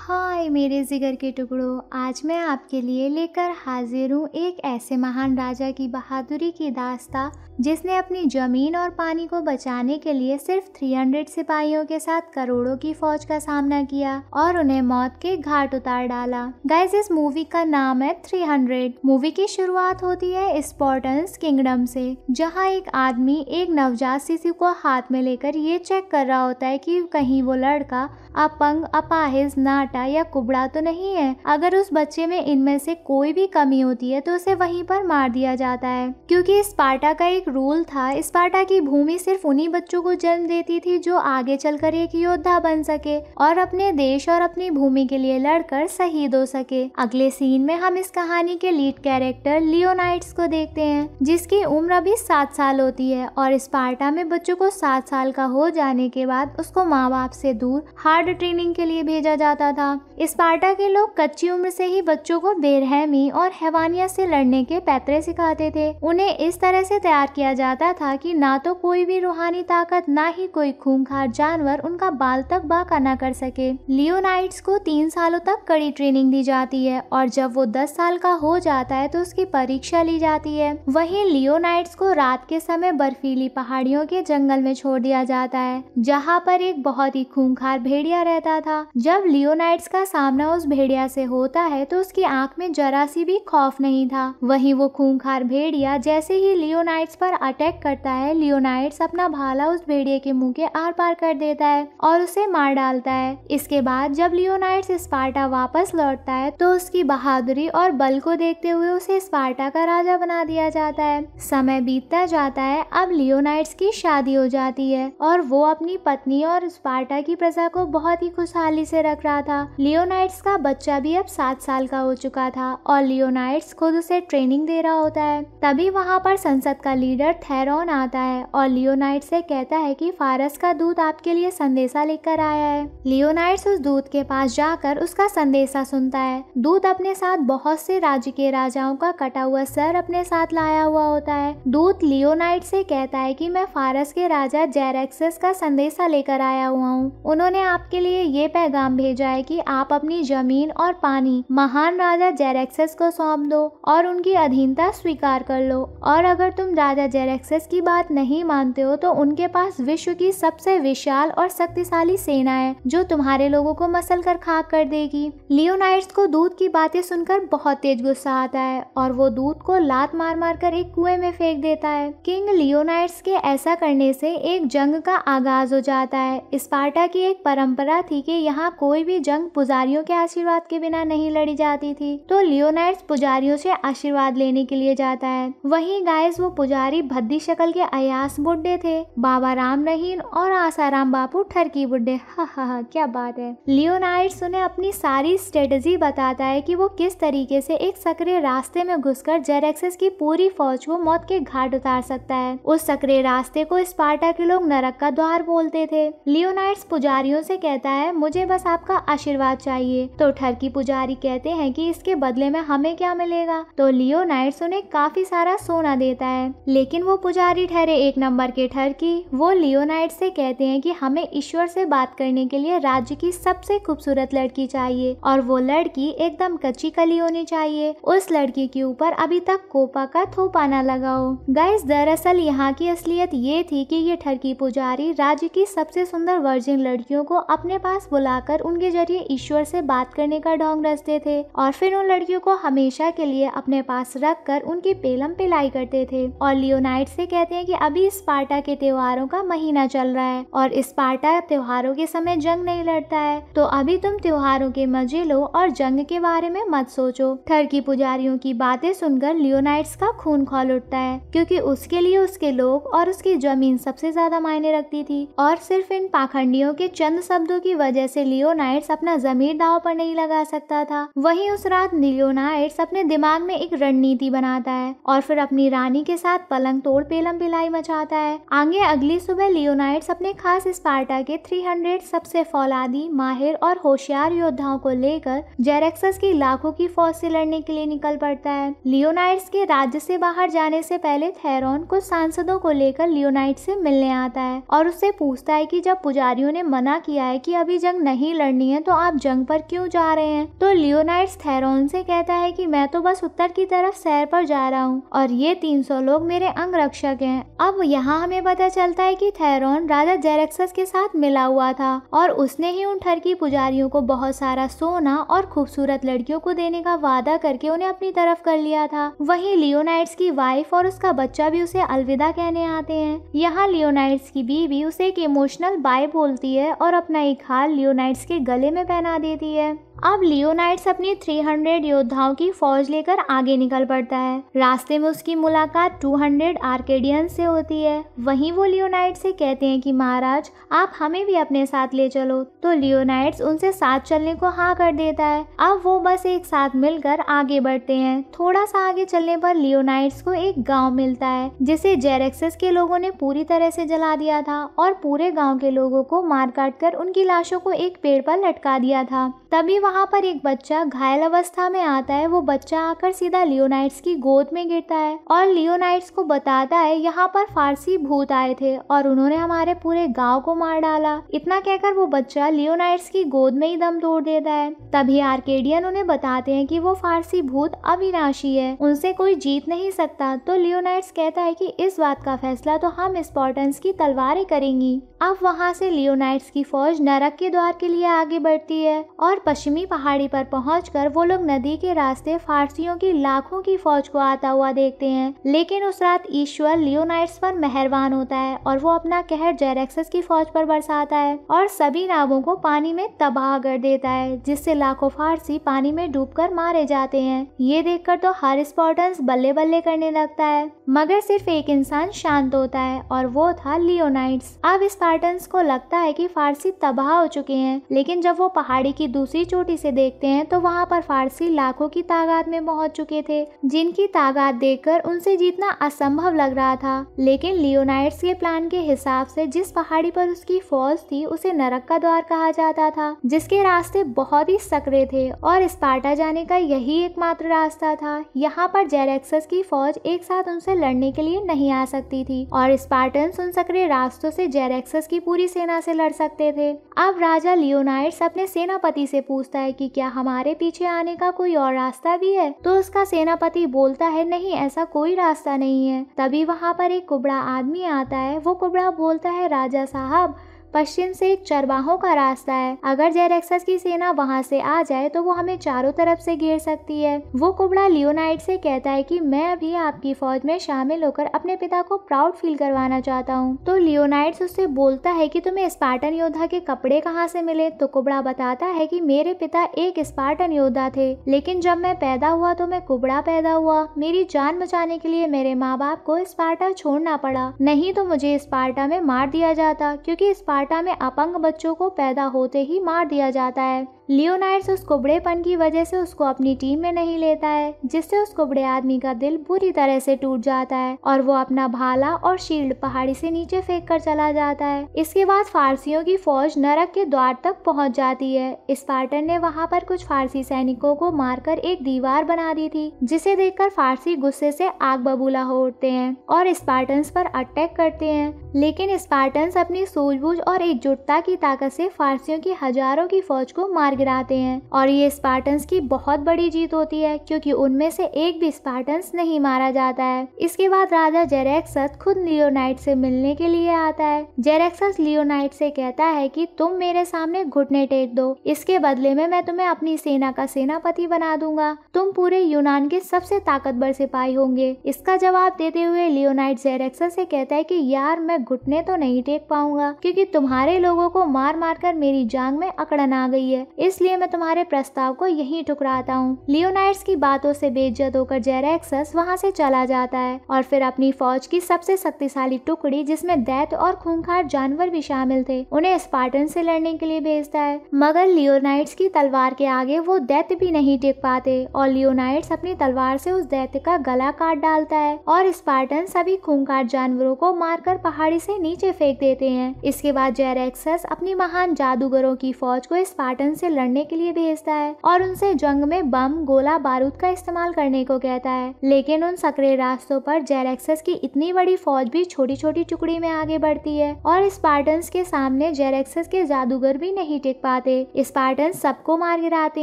हाय मेरे जिगर के टुकड़ों, आज मैं आपके लिए लेकर हाजिर हूँ एक ऐसे महान राजा की बहादुरी की दास्तां जिसने अपनी जमीन और पानी को बचाने के लिए सिर्फ 300 सिपाहियों के साथ करोड़ों की फौज का सामना किया और उन्हें मौत के घाट उतार डाला। गाइस, इस मूवी का नाम है 300। मूवी की शुरुआत होती है स्पार्टन्स किंगडम से, जहाँ एक आदमी एक नवजात शिशु को हाथ में लेकर ये चेक कर रहा होता है कि कहीं वो लड़का अपंग, अपाहिज, नाटा या कुबड़ा तो नहीं है। अगर उस बच्चे में इनमें से कोई भी कमी होती है तो उसे वहीं पर मार दिया जाता है, क्योंकि स्पार्टा का एक रूल था। स्पार्टा की भूमि सिर्फ उन्हीं बच्चों को जन्म देती थी जो आगे चलकर एक योद्धा बन सके और अपने देश और अपनी भूमि के लिए लड़कर शहीद हो सके। अगले सीन में हम इस कहानी के लीड कैरेक्टर लियोनाइड्स को देखते हैं, जिसकी उम्र अभी 7 साल होती है और स्पार्टा में बच्चों को 7 साल का हो जाने के बाद उसको माँ बाप से दूर हार्ड ट्रेनिंग के लिए भेजा जाता था। स्पार्टा के लोग कच्ची उम्र से ही बच्चों को बेरहमी और हैवानियत से लड़ने के पैतरे सिखाते थे। उन्हें इस तरह से तैयार किया जाता था कि ना तो कोई भी रूहानी ताकत, ना ही कोई खूंखार जानवर उनका बाल तक बांका न कर सके। लियोनाइड्स को 3 सालों तक कड़ी ट्रेनिंग दी जाती है और जब वो 10 साल का हो जाता है तो उसकी परीक्षा ली जाती है। वहीं लियोनाइड्स को रात के समय बर्फीली पहाड़ियों के जंगल में छोड़ दिया जाता है, जहाँ पर एक बहुत ही खूंखार भेड़िया रहता था। जब लियोनाइड्स का सामना उस भेड़िया से होता है तो उसकी आंख में जरा सी भी खौफ नहीं था। वहीं वो खूंखार भेड़िया जैसे ही लियोनाइड्स पर अटैक करता है, लियोनाइड्स अपना भाला उस भेड़िए के मुंह के आर पार कर देता है और उसे मार डालता है। इसके बाद जब लियोनाइड्स स्पार्टा वापस लौटता है तो उसकी बहादुरी और बल को देखते हुए उसे स्पार्टा का राजा बना दिया जाता है। समय बीतता जाता है, अब लियोनाइड्स की शादी हो जाती है और वो अपनी पत्नी और स्पार्टा की प्रजा को बहुत ही खुशहाली से रख रहा था। लियोनाइड्स का बच्चा भी अब 7 साल का हो चुका था और लियोनाइड्स खुद उसे ट्रेनिंग दे रहा होता है। तभी वहाँ पर संसद का लीडर थेरॉन आता है और लियोनाइड्स से कहता है कि फारस का दूत आपके लिए संदेशा लेकर आया है। लियोनाइड्स उस दूत के पास जाकर उसका संदेशा सुनता है। दूत अपने साथ बहुत से राज्य के राजाओं का कटा हुआ सर अपने साथ लाया हुआ होता है। दूत लियोनाइड्स से कहता है कि मैं फारस के राजा जेरेक्सिस का संदेशा लेकर आया हुआ हूँ। उन्होंने आपके लिए ये पैगाम भेजा है कि आप अपनी जमीन और पानी महान राजा जेरेक्सिस को सौंप दो और उनकी अधीनता स्वीकार कर लो, और अगर तुम राजा जेरेक्सिस की बात नहीं मानते हो तो उनके पास विश्व की सबसे विशाल और शक्तिशाली सेना है जो तुम्हारे लोगों को मसल कर खाक कर देगी। लियोनाइड्स को दूत की बातें सुनकर बहुत तेज गुस्सा आता है और वो दूत को लात मार मार कर एक कुएं में फेंक देता है। किंग लियोनाइड्स के ऐसा करने से एक जंग का आगाज हो जाता है। स्पार्टा की एक परंपरा थी कि यहाँ कोई भी जंग पुजारियों के आशीर्वाद के बिना नहीं लड़ी जाती थी, तो लियोनाइड्स पुजारियों से आशीर्वाद लेने के लिए जाता है। वहीं गाइस, वो पुजारी भद्दी शक्ल के अयास बुड्ढे थे, बाबा राम रहीम और आसाराम बापू ठरकी बुड्ढे। हा, क्या बात है। लियोनाइड्स उन्हें अपनी सारी स्ट्रेटेजी बताता है कि वो किस तरीके से एक सकरे रास्ते में घुसकर जेरेक्सिस की पूरी फौज को मौत के घाट उतार सकता है। उस सकरे रास्ते को स्पार्टा के लोग नरक का द्वार बोलते थे। लियोनाइड्स पुजारियों से कहता है, मुझे बस आपका आशीर्वाद चाहिए। तो ठरकी पुजारी कहते हैं कि इसके बदले में हमें क्या मिलेगा। तो लियोनाइड्स उन्हें काफी सारा सोना देता है, लेकिन वो पुजारी ठहरे 1 नंबर के ठरकी। वो लियोनाइड्स से कहते हैं कि हमें ईश्वर से बात करने के लिए राज्य की सबसे खूबसूरत लड़की चाहिए और वो लड़की एकदम कच्ची कली होनी चाहिए। उस लड़की के ऊपर अभी तक कोपा का थोपा ना लगाओ। गाइस, दरअसल यहाँ की असलियत ये थी कि ये ठरकी पुजारी राज्य की सबसे सुंदर वर्जिन लड़कियों को अपने पास बुलाकर उनके जरिए ईश्वर से बात करने का ढोंग रचते थे और फिर उन लड़कियों को हमेशा के लिए अपने पास रखकर उनकी पेलम पिलाई करते थे। और लियोनाइड्स से कहते हैं कि अभी स्पार्टा के त्योहारों का महीना चल रहा है और स्पार्टा त्योहारों के समय जंग नहीं लड़ता है, तो अभी तुम त्योहारों के मजे लो और जंग के बारे में मत सोचो। ठरकी पुजारियों की बातें सुनकर लियोनाइड्स का खून खौल उठता है, क्योंकि उसके लिए उसके लोग और उसकी जमीन सबसे ज्यादा मायने रखती थी और सिर्फ इन पाखंडियों के चंद शब्दों की वजह से लियोनाइड्स अपना जमीर दांव पर नहीं लगा सकता था। वहीं उस रात लियोनाइड्स अपने दिमाग में एक रणनीति बनाता है और फिर अपनी रानी के साथ पलंग तोड़ पेलम पिलाई मचाता है। आगे अगली सुबह लियोनाइड्स अपने खास स्पार्टा के 300 सबसे फौलादी, माहिर और होशियार योद्धाओं को लेकर जेरेक्सिस की लाखों की फौज से लड़ने के लिए निकल पड़ता है। लियोनाइड्स के राज्य से बाहर जाने से पहले थेरॉन कुछ सांसदों को लेकर लियोनाइड्स से मिलने आता है और उससे पूछता है कि जब पुजारियों ने मना किया है है कि अभी जंग नहीं लड़नी है तो आप जंग पर क्यों जा रहे हैं। तो लियोनाइड्स थेरॉन से कहता है कि मैं तो बस उत्तर की तरफ सैर पर जा रहा हूँ और ये 300 लोग मेरे अंगरक्षक हैं। अब यहाँ हमें पता चलता है कि थेरॉन राजा जेरेक्सस के साथ मिला हुआ था और उसने ही उन ठरकी पुजारियों को बहुत सारा सोना और खूबसूरत लड़कियों को देने का वादा करके उन्हें अपनी तरफ कर लिया था। वहीं लियोनाइड्स की वाइफ और उसका बच्चा भी उसे अलविदा कहने आते हैं। यहाँ लियोनाइड्स की बीवी उसे एक इमोशनल बाय बोलती है और अपना एक हार लियोनाइड्स के गले में पहना देती है। अब लियोनाइड्स अपनी 300 योद्धाओं की फौज लेकर आगे निकल पड़ता है। रास्ते में उसकी मुलाकात 200 आर्केडियंस से होती है। वहीं वो लियोनाइड्स से कहते हैं कि महाराज आप हमें भी अपने साथ ले चलो। तो लियोनाइड्स उनसे साथ चलने को हाँ कर देता है। अब वो बस एक साथ मिलकर आगे बढ़ते हैं। थोड़ा सा आगे चलने पर लियोनाइड्स को एक गाँव मिलता है जिसे जेरेक्सस के लोगों ने पूरी तरह से जला दिया था और पूरे गाँव के लोगों को मार काट कर उनकी लाशों को एक पेड़ पर लटका दिया था। तभी वहाँ पर एक बच्चा घायल अवस्था में आता है। वो बच्चा आकर सीधा लियोनाइड्स की गोद में गिरता है और लियोनाइड्स को बताता है यहाँ पर फारसी भूत आए थे और उन्होंने हमारे पूरे गांव को मार डाला। इतना कहकर वो बच्चा लियोनाइड्स की गोद में ही दम तोड़ देता है। तभी आर्केडियन उन्हें बताते हैं कि वो फारसी भूत अविनाशी है, उनसे कोई जीत नहीं सकता। तो लियोनाइड्स कहता है कि इस बात का फैसला तो हम स्पार्टन्स की तलवारें करेंगी। अब वहाँ से लियोनाइड्स की फौज नरक के द्वार के लिए आगे बढ़ती है और पश्चिमी पहाड़ी पर पहुंचकर वो लोग नदी के रास्ते फारसियों की लाखों की फौज को आता हुआ देखते हैं। लेकिन उस रात ईश्वर लियोनाइड्स पर मेहरबान होता है और वो अपना कहर जेरेक्सस की फौज पर बरसाता है और सभी नावों को पानी में तबाह कर देता है, जिससे लाखों फारसी पानी में डूबकर मारे जाते हैं। ये देखकर तो हर स्पार्टन्स बल्ले बल्ले करने लगता है, मगर सिर्फ एक इंसान शांत होता है और वो था लियोनाइड्स। अब स्पार्टन्स को लगता है कि फारसी तबाह हो चुके हैं, लेकिन जब वो पहाड़ी की दूसरी चोटी से देखते हैं तो वहाँ पर फारसी लाखों की तादाद में पहुंच चुके थे, जिनकी तादाद देखकर उनसे जीतना असंभव लग रहा था। लेकिन लियोनाइड्स के प्लान के हिसाब से जिस पहाड़ी पर उसकी फौज थी उसे नरक का द्वार कहा जाता था, जिसके रास्ते बहुत ही सकरे थे और स्पार्टा जाने का यही एकमात्र रास्ता था। यहाँ पर जेरेक्सस की फौज एक साथ उनसे लड़ने के लिए नहीं आ सकती थी और स्पार्टन्स उन सकरे रास्तों से जेरेक्सस की पूरी सेना से लड़ सकते थे। अब राजा लियोनाइड्स अपने सेनापति से पूछता है कि क्या हमारे पीछे आने का कोई और रास्ता भी है। तो उसका सेनापति बोलता है नहीं, ऐसा कोई रास्ता नहीं है। तभी वहाँ पर एक कुबड़ा आदमी आता है। वो कुबड़ा बोलता है राजा साहब, पश्चिम से एक चरवाहों का रास्ता है, अगर जेरेक्सस की सेना वहां से आ जाए तो वो हमें चारों तरफ से घेर सकती है। वो कुबड़ा लियोनाइड से कहता है कि मैं अभी आपकी फौज में शामिल होकर अपने पिता को प्राउड फील करवाना चाहता हूँ। तो लियोनाइड्स उससे बोलता है कि तुम्हें स्पार्टन योद्धा के कपड़े कहाँ से मिले। तो कुबड़ा बताता है कि मेरे पिता एक स्पार्टन योद्धा थे, लेकिन जब मैं पैदा हुआ तो मैं कुबड़ा पैदा हुआ। मेरी जान बचाने के लिए मेरे माँ बाप को स्पार्टा छोड़ना पड़ा, नहीं तो मुझे स्पार्टा में मार दिया जाता, क्योंकि स्पार्टा में अपंग बच्चों को पैदा होते ही मार दिया जाता है। लियोनाइड्स उस कुबड़ेपन की वजह से उसको अपनी टीम में नहीं लेता है, जिससे उस कुबड़े आदमी का दिल बुरी तरह से टूट जाता है और वो अपना भाला और शील्ड पहाड़ी से नीचे फेंक कर चला जाता है। इसके बाद फारसियों की फौज नरक के द्वार तक पहुंच जाती है। स्पार्टन ने वहां पर कुछ फारसी सैनिकों को मारकर एक दीवार बना दी थी, जिसे देखकर फारसी गुस्से से आग बबूला हो उठते हैं और स्पार्टन्स पर अटैक करते हैं। लेकिन स्पार्टन्स अपनी सूझबूझ और एकजुटता की ताकत से फारसियों की हजारों की फौज को मार गिराते हैं और ये स्पार्टन्स की बहुत बड़ी जीत होती है, क्योंकि उनमें से एक भी स्पार्टन्स नहीं मारा जाता है। इसके बाद राजा जेरेक्सस खुद लियोनाइड से मिलने के लिए आता है। जेरेक्सस लियोनाइड से कहता है कि तुम मेरे सामने घुटने टेक दो, इसके बदले में मैं तुम्हें अपनी सेना का सेनापति बना दूंगा। तुम पूरे यूनान के सबसे ताकतवर सिपाही होंगे। इसका जवाब देते हुए लियोनाइड जेरेक्सस से कहता है कि यार मैं घुटने तो नहीं टेक पाऊंगा, क्योंकि तुम्हारे लोगों को मार मार कर मेरी जांग में अकड़न आ गई है, इसलिए मैं तुम्हारे प्रस्ताव को यहीं ठुकराता हूँ। लियोनाइड्स की बातों से बेइज्जत होकर जेरेक्सस वहाँ से चला जाता है और फिर अपनी फौज की सबसे शक्तिशाली टुकड़ी, जिसमें दैत्य और खूंखार जानवर भी शामिल थे, उन्हें स्पार्टन से लड़ने के लिए भेजता है। मगर लियोनाइड्स की तलवार के आगे वो दैत्य भी नहीं टिक पाते और लियोनाइड्स अपनी तलवार से उस दैत्य का गला काट डालता है और स्पार्टन सभी खूंखार जानवरों को मारकर पहाड़ी से नीचे फेंक देते हैं। इसके बाद जेरेक्सस अपनी महान जादूगरों की फौज को स्पार्टन से लड़ने के लिए भेजता है और उनसे जंग में बम, गोला बारूद का इस्तेमाल करने को कहता है। लेकिन उन सकरे रास्तों पर जेरेक्सस की इतनी बड़ी फौज भी छोटी छोटी टुकड़ी में आगे बढ़ती है और स्पार्टन्स के सामने जेरेक्सस के जादूगर भी नहीं टिक पाते। स्पार्टन्स सबको मार गिराते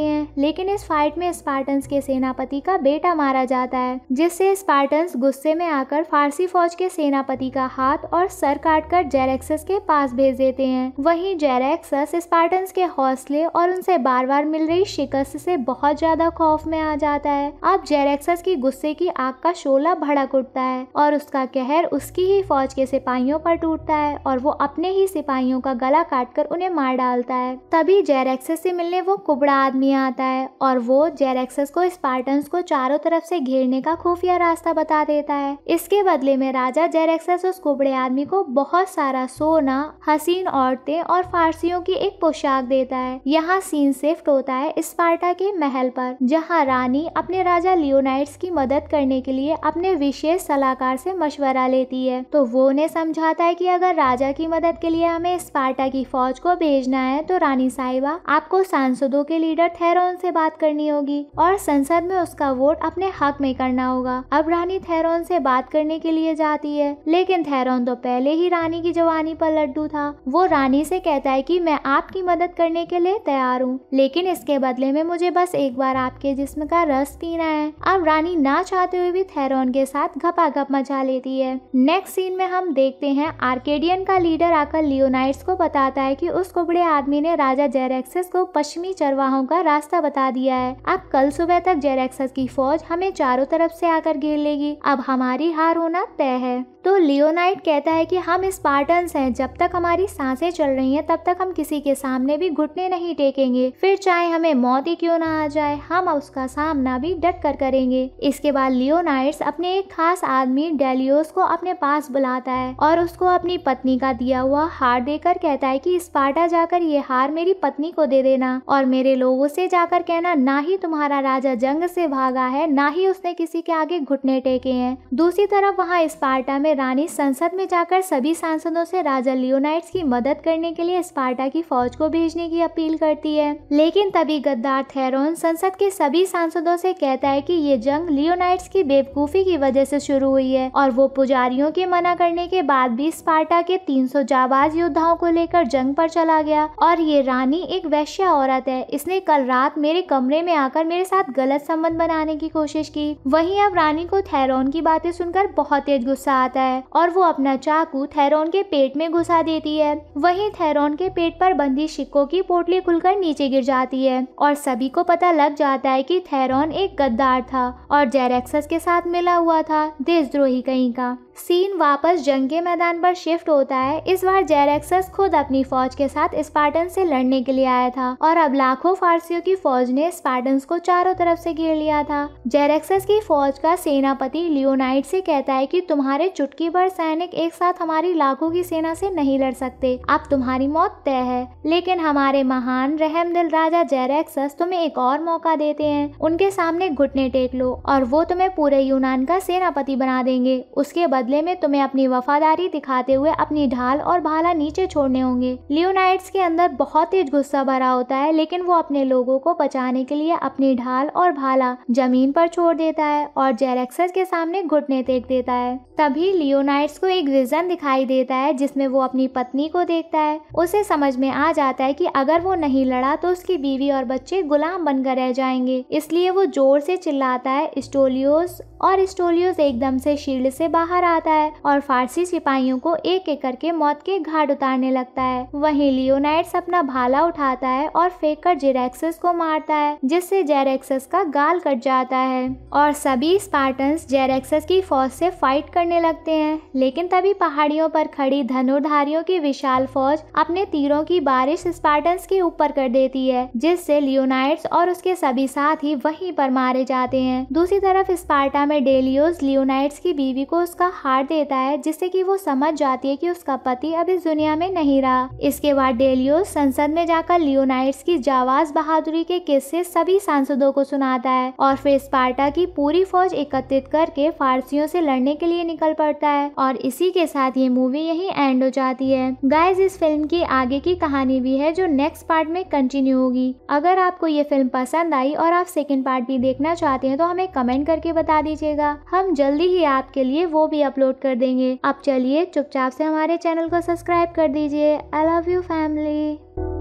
हैं, लेकिन इस फाइट में स्पार्टन्स के सेनापति का बेटा मारा जाता है, जिससे स्पार्टन्स गुस्से में आकर फारसी फौज के सेनापति का हाथ और सर काटकर जेरेक्सस के पास भेज देते हैं। वहीं जेरेक्सस स्पार्टन्स के हौसले और उनसे बार बार मिल रही शिकस्त से बहुत ज्यादा खौफ में आ जाता है। अब जेरेक्सस की गुस्से की आग का शोला भड़क उठता है और उसका कहर उसकी ही फौज के सिपाहियों पर टूटता है और वो अपने ही सिपाहियों का गला काटकर उन्हें मार डालता है। तभी जेरेक्सस से मिलने वो कुबड़ा आदमी आता है और वो जेरेक्सस को स्पार्टन्स को चारों तरफ से घेरने का खुफिया रास्ता बता देता है। इसके बदले में राजा जेरेक्सस उस कुबड़े आदमी को बहुत सारा सोना, हसीन औरतें और फारसियों की एक पोशाक देता है। यहाँ सीन शिफ्ट होता है स्पार्टा के महल पर, जहाँ रानी अपने राजा लियोनाइड्स की मदद करने के लिए अपने विशेष सलाहकार से मशवरा लेती है। तो वो उन्हें समझाता है कि अगर राजा की मदद के लिए हमें स्पार्टा की फौज को भेजना है तो रानी साहिबा आपको सांसदों के लीडर थेरोन से बात करनी होगी और संसद में उसका वोट अपने हक में करना होगा। अब रानी थेरोन से बात करने के लिए जाती है, लेकिन थेरोन तो पहले ही रानी की जवानी पर लड्डू था। वो रानी से कहता है कि मैं आपकी मदद करने के लिए तैयार हूँ, लेकिन इसके बदले में मुझे बस एक बार आपके जिस्म का रस पीना है। अब रानी ना चाहते हुए भी थेरोन के साथ घपाघप मचा लेती है। नेक्स्ट सीन में हम देखते हैं आर्केडियन का लीडर आकर लियोनाइड्स को बताता है कि उस कुबड़े आदमी ने राजा जेरेक्सस को पश्चिमी चरवाहों का रास्ता बता दिया है। अब कल सुबह तक जेरेक्सस की फौज हमें चारों तरफ से आकर घेर लेगी। अब हमारी हार होना तय है। तो लियोनाइड कहता है कि हम स्पार्टन्स हैं, जब तक हमारी सांसें चल रही हैं तब तक हम किसी के सामने भी घुटने नहीं टेकेंगे, फिर चाहे हमें मौत ही क्यों ना आ जाए, हम उसका सामना भी डट कर करेंगे। इसके बाद लियोनाइड्स अपने एक खास आदमी डेलियोस को अपने पास बुलाता है और उसको अपनी पत्नी का दिया हुआ हार देकर कहता है कि स्पार्टा जाकर ये हार मेरी पत्नी को दे देना और मेरे लोगों से जाकर कहना ना ही तुम्हारा राजा जंग से भागा है, ना ही उसने किसी के आगे घुटने टेके हैं। दूसरी तरफ वहाँ स्पार्टा में रानी संसद में जाकर सभी सांसदों से राजा लियोनाइड्स की मदद करने के लिए स्पार्टा की फौज को भेजने की अपील करती है। लेकिन तभी गद्दार थेरोन संसद के सभी सांसदों से कहता है कि ये जंग लियोनाइड्स की बेवकूफी की वजह से शुरू हुई है और वो पुजारियों के मना करने के बाद भी स्पार्टा के 300 जाबाज योद्धाओं को लेकर जंग पर चला गया और ये रानी एक वैश्या औरत है, इसने कल रात मेरे कमरे में आकर मेरे साथ गलत संबंध बनाने की कोशिश की। वहीं अब रानी को थेरोन की बातें सुनकर बहुत तेज गुस्सा आता है और वो अपना चाकू थेरोन के पेट में घुसा देती है। वहीं थेरोन के पेट पर बंधी सिक्कों की पोटली खुलकर नीचे गिर जाती है और सभी को पता लग जाता है कि थेरोन एक गद्दार था और जेरेक्सस के साथ मिला हुआ था, देशद्रोही कहीं का। सीन वापस जंग के मैदान पर शिफ्ट होता है। इस बार जेरेक्सस खुद अपनी फौज के साथ स्पार्टन से लड़ने के लिए आया था और अब लाखों फारसियों की फौज ने स्पार्टन्स को चारों तरफ से घेर लिया था। जेरेक्सस की फौज का सेनापति लियोनाइड से कहता है कि तुम्हारे चुटकी भर सैनिक एक साथ हमारी लाखों की सेना से नहीं लड़ सकते, अब तुम्हारी मौत तय है। लेकिन हमारे महान रहमदिल राजा जेरेक्सस तुम्हें एक और मौका देते हैं, उनके सामने घुटने टेक लो और वो तुम्हें पूरे यूनान का सेनापति बना देंगे। उसके बदले में तुम्हें अपनी वफादारी दिखाते हुए अपनी ढाल और भाला नीचे छोड़ने होंगे। लियोनाइड्स के अंदर बहुत तेज गुस्सा भरा होता है, लेकिन वो अपने लोगों को बचाने के लिए अपनी ढाल और भाला जमीन पर छोड़ देता है और जेरेक्सस के सामने घुटने टेक देता है। तभी लियोनाइड्स को एक विजन दिखाई देता है जिसमें वो अपनी पत्नी को देखता है। उसे समझ में आ जाता है कि अगर वो नहीं लड़ा तो उसकी बीवी और बच्चे गुलाम बनकर रह जाएंगे, इसलिए वो जोर से चिल्लाता है स्टोलियोस, और स्टोलियोस एकदम से शील्ड से बाहर आता है और फारसी सिपाहियों को एक एक करके मौत के घाट उतारने लगता है। वहीं लियोनाइड्स अपना भाला उठाता है और फेंककर जेरेक्सस को मारता है, जिससे जेरेक्सस का गाल कट जाता है और सभी स्पार्टन्स जेरेक्सस की फौज से फाइट करने लगते हैं। लेकिन तभी पहाड़ियों पर खड़ी धनुर्धारियों की विशाल फौज अपने तीरों की बारिश स्पार्टन्स के ऊपर कर देती है, जिससे लियोनाइड्स और उसके सभी साथी वहीं पर मारे जाते हैं। दूसरी तरफ स्पार्टा में डेलियोस लियोनाइड्स की बीवी को उसका हार देता है, जिससे कि वो समझ जाती है कि उसका पति अब इस दुनिया में नहीं रहा। इसके बाद डेलियोस संसद में जाकर लियोनाइड्स की जाबाज बहादुरी के किस्से सभी सांसदों को सुनाता है और फिर स्पार्टा की पूरी फौज एकत्रित करके फारसियों से लड़ने के लिए निकल पड़ता है। और इसी के साथ ये मूवी यही एंड हो जाती है। गाइज, इस फिल्म की आगे की कहानी भी है जो नेक्स्ट पार्ट में कंटिन्यू होगी। अगर आपको ये फिल्म पसंद आई और आप सेकंड पार्ट भी देखना चाहते हैं तो हमें कमेंट करके बता दीजिएगा। हम जल्दी ही आपके लिए वो भी अपलोड कर देंगे। अब चलिए चुपचाप से हमारे चैनल को सब्सक्राइब कर दीजिए। I love you family.